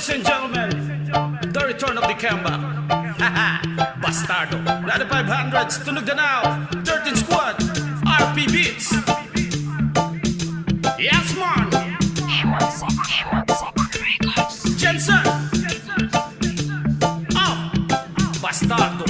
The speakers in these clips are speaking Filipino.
Ladies and gentlemen, the return of the comeback. Bastardo. 9500s, tunog na now. 13 Squad, RP Beats. Yes, man. Jensen. Oh, Bastardo.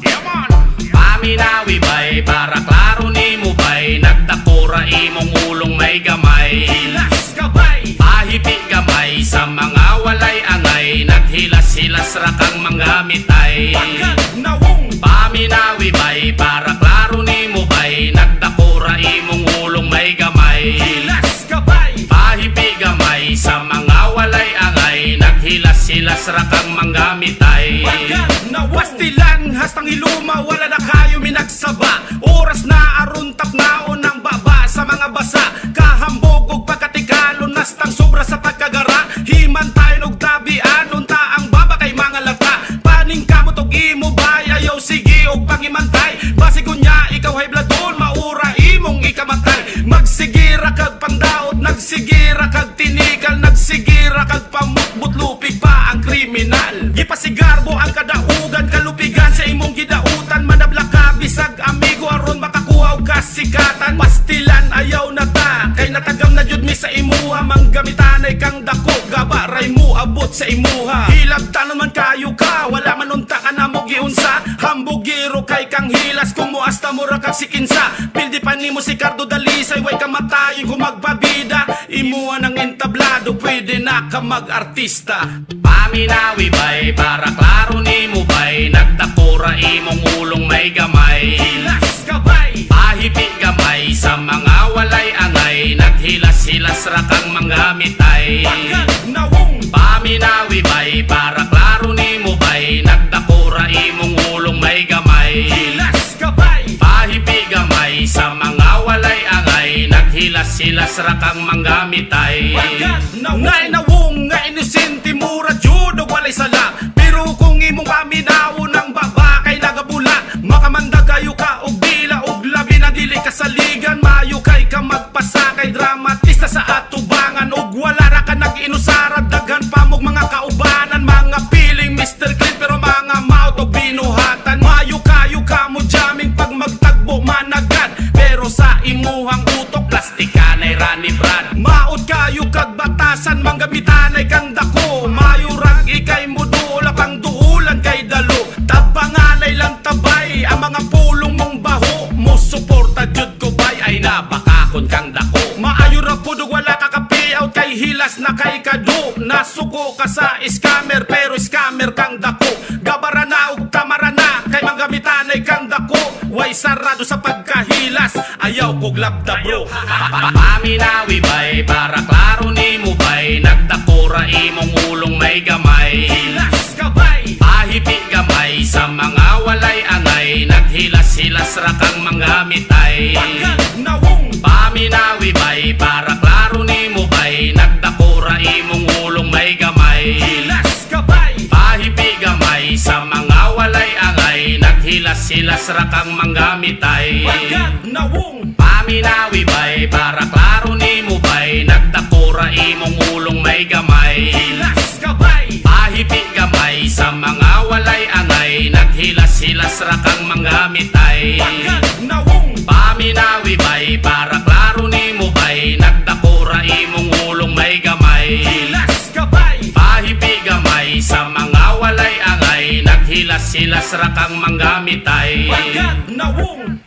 Yeah, man. Paminawi bay, para klaro ni mo bay, nagtakura imong ulong may gamay. Hilas gabay. Pahipi gamay sa mga walay angay, naghilas-hilas ra kang mga mitay. Pagkat nawong. Paminawi bay, para klaro ni mo bay, nagtakura imong ulong may gamay. Hilas gabay. Pahipi gamay sa mga walay angay, naghilas-hilas ra kang mga mitay. Pagkat nawong. Pastilan, hastang iluma, wala na kayo minagsaba. Oras na aruntap naon ang baba sa mga basa. Kahambog og pagkatigalon, nastang sobra sa pagkagara. Himan tayo og tabian, unta ang baba kay mga lata. Paning kamot og imo bay, ayaw sige og pangimantay. Basigon niya, ikaw hay bladon, maura imong ikamatay. Magsigira kag pandaot, nagsigira kag tinikal, nagsigira kag pamutbut, lupig pa ang kriminal. Gipasigarbo ang kadaugan, kalupigan sa imong gidautan. Manabla ka, bisag amigo, aron makakuha og kasikatan. Pastilan, ayaw na ta, kay natagam na jud mi sa imuha. Manggamitanay kang dako, gabaray mo abot sa imuha. Hilabtan naman kayo ka, wala man unta ka na mo giunsa. Hambugiro kay kang hilas, kung muasta mo ra kag sikinsa. Pildi pa nimo si Cardo Dalisay, way kamatayin kung magpabida. Imuha ng entablado, pwede na ka mag-artista. Paminawi bay, para klaro ni mo bay, nagtakura imong ulong may gamay. Hilas gabay. Pahipi gamay sa mga walay angay, naghilas-hilas ra kang mga mitay. Pagkat nawong. Paminawi bay, para klaro ni mo bay, nagtakura imong ulong may gamay. Hilas gabay. Pahipi gamay sa mga walay angay, naghilas-hilas ra kang mga mitay. Pagkat nawong nga inosente mura jud og walay sala. Pero kung imong paminawon ang baba kay nagabula, makamanda kayo ka og dila og labi na dili kasaligan. Mayo kay ka magpasakay, dramatista sa atubangan, og wala ra ka nag-inusara. Daghan pa mog mga kaubanan, mga piling Mr. Clean pero mga mouth og binuhatan. Mayo kayo ka mo jamming pag magtagbo managad, pero sa imuhang utok plastikanay rani brad. Maot kayo kag batasan, manggamitanay kang dako. Mayo rag ikay mo duula pang duulan kay dalo. Tabanganay lang tabay ang mga pulong mong baho. Mo suporta jud ko bay, ay nabakakon kang dako. Maayo ra pud og wala ka kapiaw, kay hilas na kay kado. Nasuko ka sa scammer pero scammer kang dako. Gabara na og tamara na, kay manggamitanay kang dako. Way sarado sa pagkahilas, ayaw kog labda bro. Paminawi bay, para klaro ni mo bay, nagtakura imong ulong may gamay. Hilas gabay. Pahipi gamay sa mga walay angay, naghilas-hilas ra kang mga mitay. Pagkat nawong. Paminawi bay, para klaro ni mo bay, nagtakura imong ulong may gamay. Hilas gabay. Pahipi gamay sa mga walay angay, naghilas-hilas ra kang mga mitay. Pagkat nawong. Paminawi bay, para klaro ni mo bay, nagtakura imong ulong may gamay. Hilas gabay. Pahipi gamay sa mga walay angay, naghilas-hilas ra kang mga mitay. Pagkat nawong. Paminawi bay, para klaro ni mo bay, nagtakura imong ulong may gamay. Hilas gabay. Pahipi gamay sa mga walay angay, naghilas-hilas ra kang mga mitay. Pagkat nawong.